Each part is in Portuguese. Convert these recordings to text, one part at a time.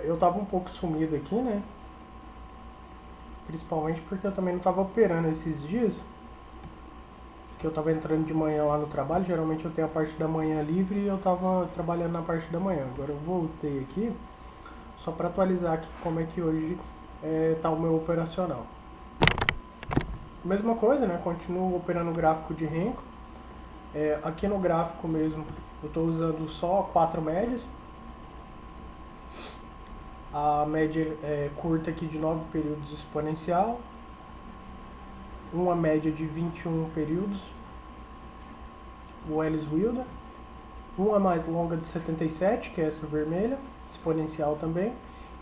eu tava um pouco sumido aqui, né? Principalmente porque eu também não tava operando esses dias. Que eu tava entrando de manhã lá no trabalho. Geralmente eu tenho a parte da manhã livre e eu tava trabalhando na parte da manhã. Agora eu voltei aqui só para atualizar aqui como é que hoje tá o meu operacional. Mesma coisa, né? Continuo operando o gráfico de Renko. Aqui no gráfico mesmo eu estou usando só 4 médias. A média curta aqui de 9 períodos exponencial. Uma média de 21 períodos, o Ellis Wilder. Uma mais longa de 77, que é essa vermelha, exponencial também.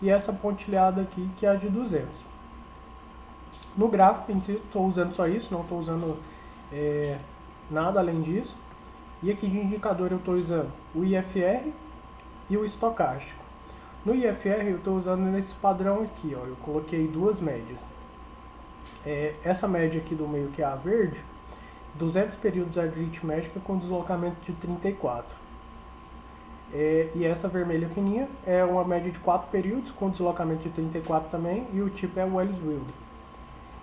E essa pontilhada aqui, que é a de 200. No gráfico em si, estou usando só isso, não estou usando nada além disso. E aqui de indicador eu estou usando o IFR e o estocástico. No IFR eu estou usando nesse padrão aqui, ó, eu coloquei duas médias. Essa média aqui do meio, que é a verde, 200 períodos aritmética com deslocamento de 34. E essa vermelha fininha é uma média de 4 períodos com deslocamento de 34 também, e o tipo é o Ellis Wilder.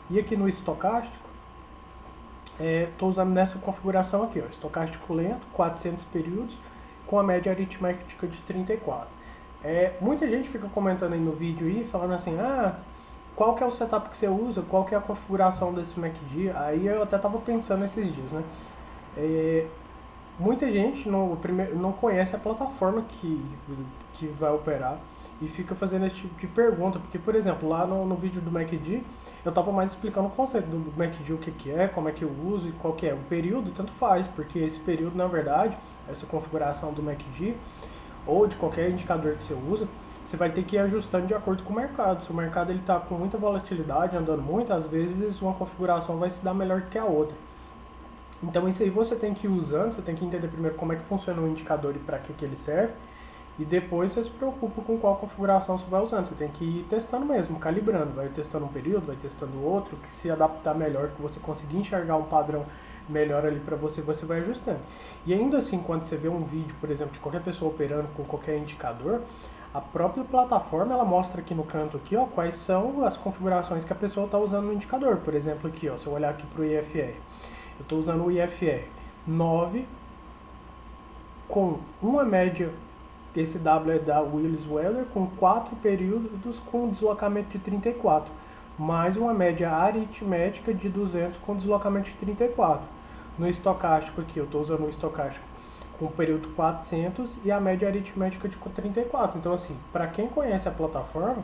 E aqui no estocástico, estou usando nessa configuração aqui, ó, estocástico lento, 400 períodos, com a média aritmética de 34. Muita gente fica comentando aí no vídeo aí, falando assim, qual que é o setup que você usa, qual que é a configuração desse MACD. Aí eu até estava pensando esses dias, né? Muita gente não conhece a plataforma que vai operar e fica fazendo esse tipo de pergunta, porque, por exemplo, lá no vídeo do MACD, eu estava mais explicando o conceito do MACD, o que é, como é que eu uso e qual que é. O período tanto faz, porque esse período, na verdade, essa configuração do MACD, ou de qualquer indicador que você usa, você vai ter que ir ajustando de acordo com o mercado. Se o mercado está com muita volatilidade, andando muito, às vezes uma configuração vai se dar melhor que a outra. Então isso aí você tem que ir usando, você tem que entender primeiro como é que funciona o indicador e para que ele serve, e depois você se preocupa com qual configuração você vai usando. Você tem que ir testando mesmo, calibrando, vai testando um período, vai testando outro, que se adaptar melhor, que você conseguir enxergar um padrão melhor ali para você, você vai ajustando. E ainda assim, quando você vê um vídeo, por exemplo, de qualquer pessoa operando com qualquer indicador, a própria plataforma ela mostra aqui no canto aqui, ó, quais são as configurações que a pessoa está usando no indicador. Por exemplo, aqui, ó, se eu olhar aqui para o IFR, eu estou usando o IFR 9 com uma média, esse W é da Ellis Wilder, com 4 períodos com deslocamento de 34, mais uma média aritmética de 200 com deslocamento de 34. No estocástico aqui, eu estou usando o estocástico com o período 400 e a média aritmética de 34. Então, assim, para quem conhece a plataforma,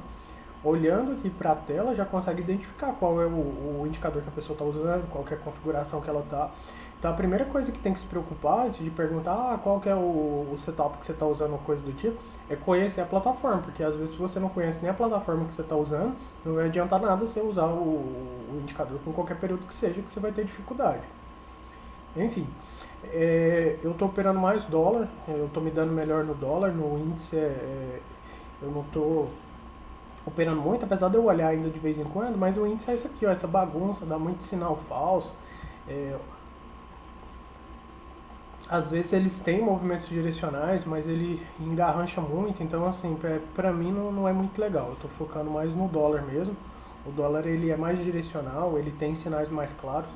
olhando aqui para a tela, já consegue identificar qual é o indicador que a pessoa está usando, qual que é a configuração que ela está. Então, a primeira coisa que tem que se preocupar, antes de perguntar qual que é o setup que você está usando, ou coisa do tipo, é conhecer a plataforma, porque às vezes se você não conhece nem a plataforma que você está usando, não vai adiantar nada você usar o indicador com qualquer período que seja, que você vai ter dificuldade. Enfim, eu estou operando mais dólar, eu estou me dando melhor no dólar, no índice eu não estou operando muito, apesar de eu olhar ainda de vez em quando, mas o índice é isso aqui, ó, essa bagunça, dá muito sinal falso. Às vezes eles têm movimentos direcionais, mas ele engarrancha muito, então assim, pra mim não é muito legal. Eu estou focando mais no dólar mesmo. O dólar ele é mais direcional, ele tem sinais mais claros.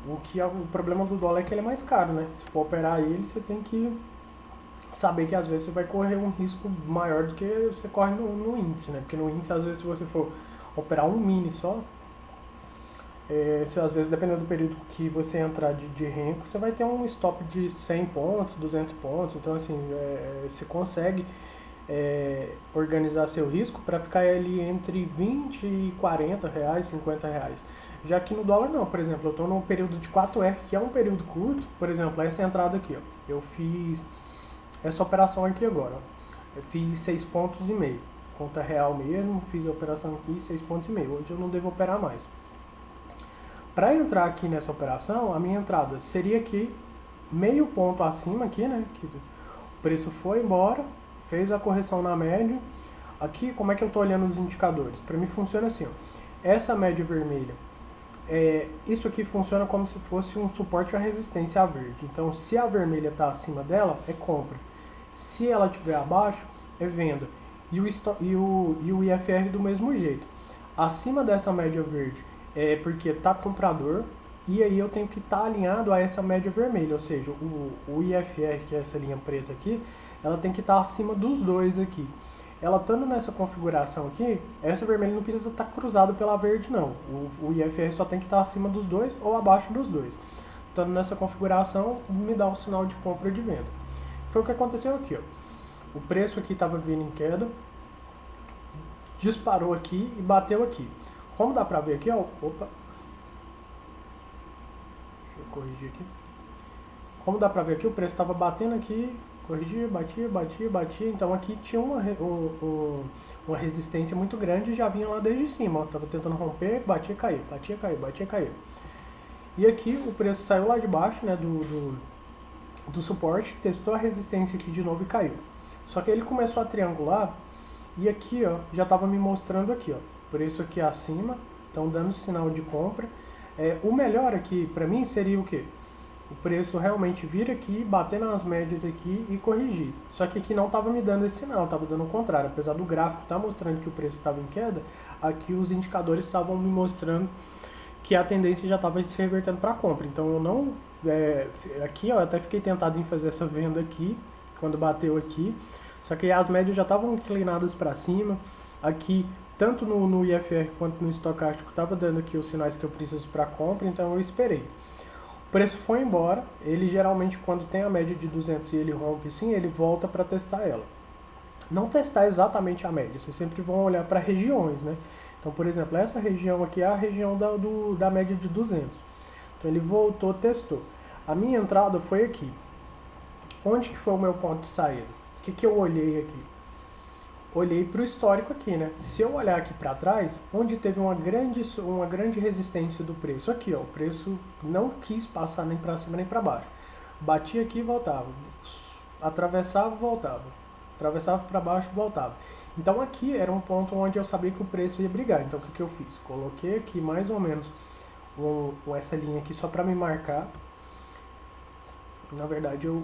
O problema do dólar é que ele é mais caro, né? Se for operar ele, você tem que saber que às vezes você vai correr um risco maior do que você corre no índice, né? Porque no índice, às vezes, se você for operar um mini só, às vezes, dependendo do período que você entrar de Renko, você vai ter um stop de 100 pontos, 200 pontos. Então, assim, você consegue organizar seu risco para ficar ali entre 20 e 40 reais, 50 reais. Já que no dólar não, por exemplo, eu estou num período de 4R, que é um período curto. Por exemplo, essa entrada aqui, ó, eu fiz essa operação aqui agora, ó, eu fiz 6,5 pontos, conta real mesmo, fiz a operação aqui 6,5 pontos, hoje eu não devo operar mais. Para entrar aqui nessa operação, a minha entrada seria aqui, meio ponto acima aqui, né, que o preço foi embora, fez a correção na média. Aqui, como é que eu estou olhando os indicadores? Para mim funciona assim, ó, essa média vermelha, isso aqui funciona como se fosse um suporte à resistência à verde. Então, se a vermelha está acima dela, é compra. Se ela estiver abaixo, é venda. e o IFR do mesmo jeito. Acima dessa média verde é porque está comprador, e aí eu tenho que estar alinhado a essa média vermelha, ou seja, o IFR, que é essa linha preta aqui, ela tem que estar acima dos dois aqui. Ela estando nessa configuração aqui, essa vermelha não precisa estar cruzada pela verde não. O IFR só tem que estar acima dos dois ou abaixo dos dois. Estando nessa configuração, me dá um sinal de compra ou de venda. Foi o que aconteceu aqui, ó. O preço aqui estava vindo em queda, disparou aqui e bateu aqui. Como dá pra ver aqui, ó, opa, deixa eu corrigir aqui. Como dá pra ver aqui, o preço estava batendo aqui, corrigia, batia, batia, batia. Então aqui tinha uma resistência muito grande e já vinha lá desde cima. Ó, tava tentando romper, batia, caía, batia, caía, batia, caía. E aqui o preço saiu lá de baixo, né, do suporte, testou a resistência aqui de novo e caiu. Só que ele começou a triangular e aqui, ó, já estava me mostrando aqui, ó, preço aqui acima, então dando sinal de compra. O melhor aqui para mim seria o quê? O preço realmente vir aqui, bater nas médias aqui e corrigir. Só que aqui não estava me dando esse sinal, estava dando o contrário. Apesar do gráfico estar mostrando que o preço estava em queda, aqui os indicadores estavam me mostrando que a tendência já estava se revertendo para compra. Então eu não... aqui, ó, eu até fiquei tentado em fazer essa venda aqui, quando bateu aqui. Só que as médias já estavam inclinadas para cima. Aqui, tanto no IFR quanto no estocástico, estava dando aqui os sinais que eu preciso para compra, então eu esperei. O preço foi embora. Ele geralmente, quando tem a média de 200 e ele rompe assim, ele volta para testar ela. Não testar exatamente a média, vocês sempre vão olhar para regiões, né? Então, por exemplo, essa região aqui é a região da média de 200. Então ele voltou, testou. A minha entrada foi aqui. Onde que foi o meu ponto de saída? O que eu olhei aqui? Olhei para o histórico aqui, né? Se eu olhar aqui para trás, onde teve uma grande resistência do preço, aqui, ó, o preço não quis passar nem para cima nem para baixo. Batia aqui e voltava, atravessava, voltava, atravessava para baixo, voltava. Então aqui era um ponto onde eu sabia que o preço ia brigar. Então o que eu fiz? Coloquei aqui mais ou menos essa linha aqui só para me marcar. Na verdade eu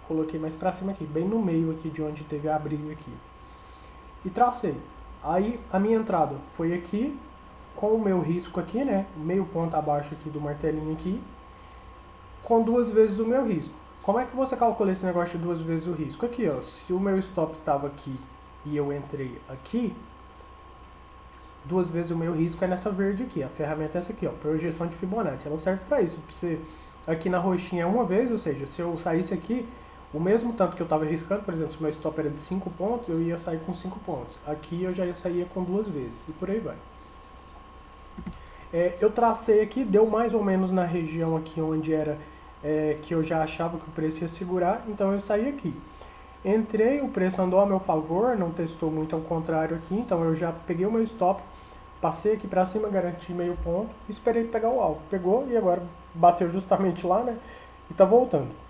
coloquei mais para cima aqui, bem no meio aqui de onde teve a briga aqui. E tracei. Aí a minha entrada foi aqui, com o meu risco aqui, né? Meio ponto abaixo aqui do martelinho aqui, com 2 vezes o meu risco. Como é que você calcula esse negócio de 2 vezes o risco? Aqui, ó, se o meu stop estava aqui e eu entrei aqui, 2 vezes o meu risco é nessa verde aqui. A ferramenta é essa aqui, ó, projeção de Fibonacci. Ela serve para isso. Pra você, aqui na roxinha é uma vez, ou seja, se eu saísse aqui, o mesmo tanto que eu estava arriscando, por exemplo, se o meu stop era de 5 pontos, eu ia sair com 5 pontos. Aqui eu já ia sair com 2 vezes, e por aí vai. Eu tracei aqui, deu mais ou menos na região aqui onde era que eu já achava que o preço ia segurar, então eu saí aqui. Entrei, o preço andou a meu favor, não testou muito ao contrário aqui, então eu já peguei o meu stop, passei aqui para cima, garanti meio ponto, esperei pegar o alvo. Pegou e agora bateu justamente lá, né? E tá voltando.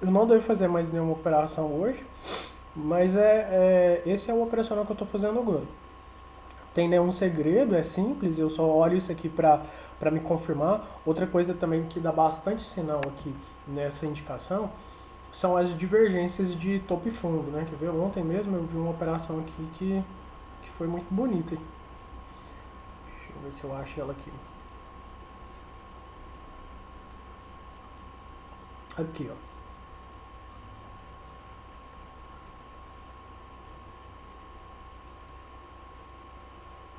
Eu não devo fazer mais nenhuma operação hoje, mas esse é o operacional que eu estou fazendo agora. Tem nenhum segredo, é simples, eu só olho isso aqui para me confirmar. Outra coisa também que dá bastante sinal aqui nessa indicação são as divergências de topo e fundo, né? Quer ver? Ontem mesmo eu vi uma operação aqui que foi muito bonita. Deixa eu ver se eu acho ela aqui. Aqui, ó.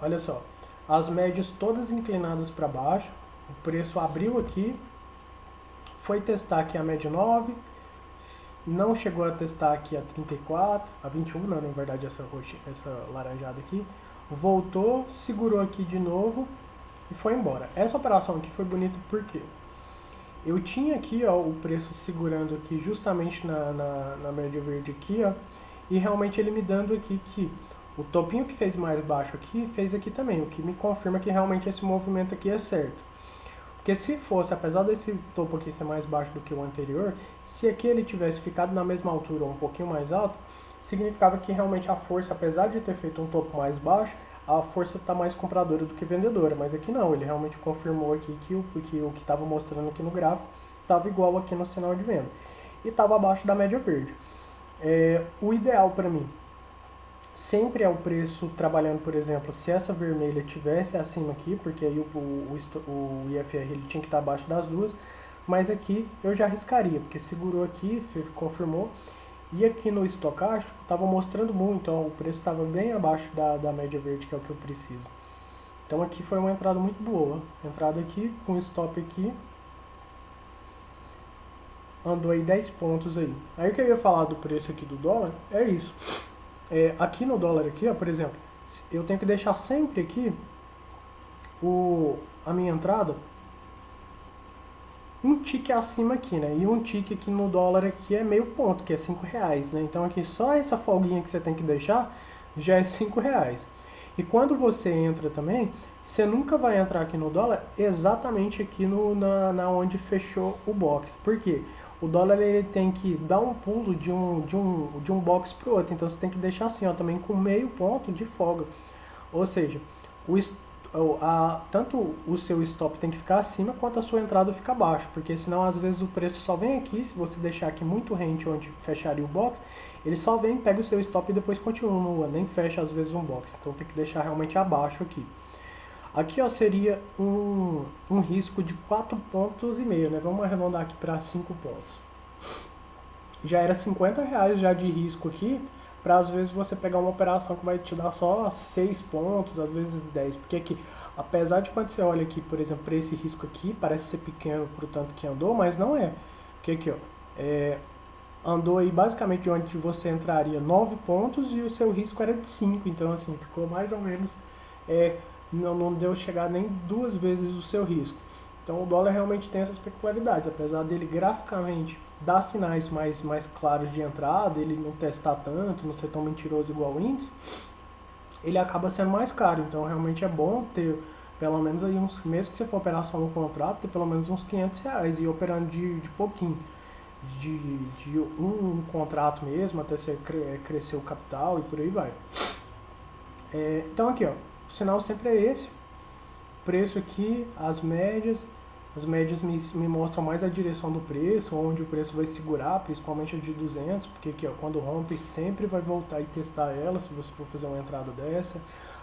Olha só, as médias todas inclinadas para baixo, o preço abriu aqui, foi testar aqui a média 9, não chegou a testar aqui a 34, a 21, não, na verdade essa laranjada aqui, voltou, segurou aqui de novo e foi embora. Essa operação aqui foi bonita porque eu tinha aqui, ó, o preço segurando aqui justamente na média verde aqui, ó, e realmente ele me dando aqui que o topinho que fez mais baixo aqui, fez aqui também, o que me confirma que realmente esse movimento aqui é certo. Porque se fosse, apesar desse topo aqui ser mais baixo do que o anterior, se aqui ele tivesse ficado na mesma altura ou um pouquinho mais alto, significava que realmente a força, apesar de ter feito um topo mais baixo, a força está mais compradora do que vendedora. Mas aqui não, ele realmente confirmou aqui que o que estava mostrando aqui no gráfico estava igual aqui no sinal de venda. E estava abaixo da média verde. O ideal para mim sempre é o preço trabalhando, por exemplo, se essa vermelha tivesse acima aqui, porque aí o IFR ele tinha que estar abaixo das duas, mas aqui eu já arriscaria, porque segurou aqui, confirmou, e aqui no estocástico estava mostrando muito, ó, o preço estava bem abaixo da média verde, que é o que eu preciso. Então aqui foi uma entrada muito boa, entrada aqui, com stop aqui, andou aí 10 pontos aí. Aí o que eu ia falar do preço aqui do dólar, é isso. Aqui no dólar aqui, ó, por exemplo, eu tenho que deixar sempre aqui a minha entrada um tique acima aqui, né? E um tique aqui no dólar aqui é meio ponto, que é R$5, né? Então aqui só essa folguinha que você tem que deixar já é R$5. E quando você entra também, você nunca vai entrar aqui no dólar exatamente aqui na onde fechou o box. Por quê? O dólar ele tem que dar um pulo de um box para o outro. Então você tem que deixar assim, ó, também com meio ponto de folga. Ou seja, tanto o seu stop tem que ficar acima quanto a sua entrada fica abaixo, porque senão às vezes o preço só vem aqui, se você deixar aqui muito rente onde fecharia o box, ele só vem, pega o seu stop e depois continua, nem fecha às vezes um box, então tem que deixar realmente abaixo aqui. Aqui ó, seria um risco de 4,5 pontos, né? Vamos arredondar aqui para 5 pontos. Já era R$50 já de risco aqui, para às vezes você pegar uma operação que vai te dar só 6 pontos, às vezes 10, porque aqui, apesar de quando você olha aqui, por exemplo, para esse risco aqui, parece ser pequeno pro tanto que andou, mas não é, porque aqui ó, andou aí basicamente de onde você entraria 9 pontos e o seu risco era de 5, então assim, ficou mais ou menos, não deu chegar nem 2 vezes o seu risco. Então o dólar realmente tem essas peculiaridades, apesar dele graficamente dar sinais mais claros de entrada, ele não testar tanto, não ser tão mentiroso igual o índice, ele acaba sendo mais caro. Então realmente é bom ter pelo menos aí mesmo que você for operar só no contrato, ter pelo menos uns R$500 e operando de pouquinho, de um contrato mesmo, até você crescer o capital e por aí vai. Então aqui ó, o sinal sempre é esse, preço aqui, as médias me mostram mais a direção do preço, onde o preço vai segurar, principalmente a de 200, porque aqui ó, quando rompe sempre vai voltar e testar ela, se você for fazer uma entrada dessa.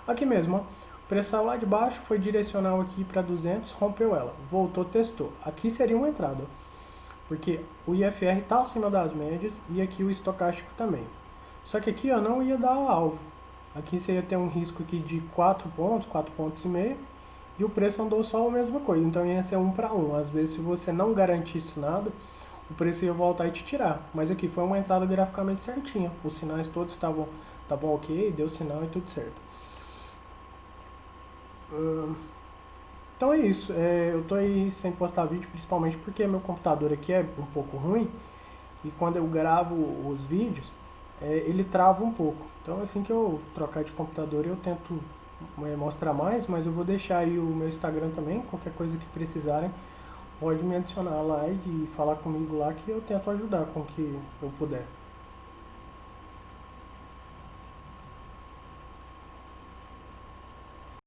Aqui mesmo, ó, o preço saiu lá de baixo, foi direcional aqui para 200, rompeu ela, voltou, testou. Aqui seria uma entrada, ó, porque o IFR está acima das médias e aqui o estocástico também. Só que aqui ó, não ia dar alvo. Aqui você ia ter um risco aqui de 4 pontos, 4,5 pontos, e o preço andou só a mesma coisa, então ia ser 1 para 1. Às vezes se você não garantisse nada, o preço ia voltar e te tirar. Mas aqui foi uma entrada graficamente certinha, os sinais todos estavam ok, deu sinal e tudo certo. Então é isso, eu tô aí sem postar vídeo, principalmente porque meu computador aqui é um pouco ruim, e quando eu gravo os vídeos, ele trava um pouco. Então assim que eu trocar de computador eu tento mostrar mais, mas eu vou deixar aí o meu Instagram também, qualquer coisa que precisarem, pode me adicionar lá e falar comigo lá que eu tento ajudar com o que eu puder.